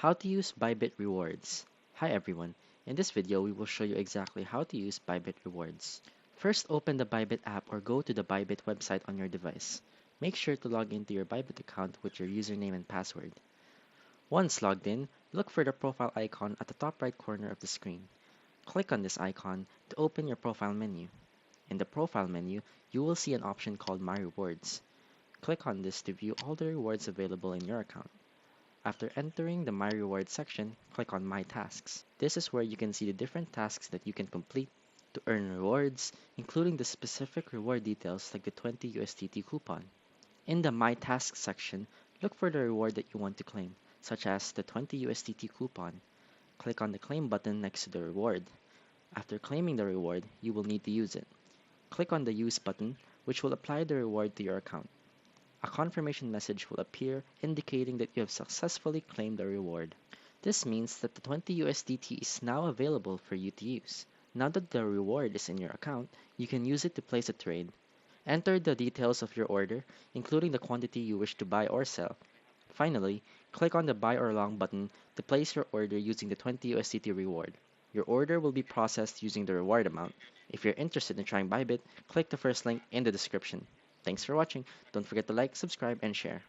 How to use BYBIT rewards. Hi everyone, in this video we will show you exactly how to use BYBIT rewards. First, open the BYBIT app or go to the BYBIT website on your device. Make sure to log into your BYBIT account with your username and password. Once logged in, look for the profile icon at the top right corner of the screen. Click on this icon to open your profile menu. In the profile menu, you will see an option called My Rewards. Click on this to view all the rewards available in your account. After entering the My Rewards section, click on My Tasks. This is where you can see the different tasks that you can complete to earn rewards, including the specific reward details like the 20 USDT coupon. In the My Tasks section, look for the reward that you want to claim, such as the 20 USDT coupon. Click on the Claim button next to the reward. After claiming the reward, you will need to use it. Click on the Use button, which will apply the reward to your account. A confirmation message will appear indicating that you have successfully claimed the reward. This means that the 20 USDT is now available for you to use. Now that the reward is in your account, you can use it to place a trade. Enter the details of your order, including the quantity you wish to buy or sell. Finally, click on the Buy or Long button to place your order using the 20 USDT reward. Your order will be processed using the reward amount. If you're interested in trying BYBIT, click the first link in the description. Thanks for watching. Don't forget to like, subscribe, and share.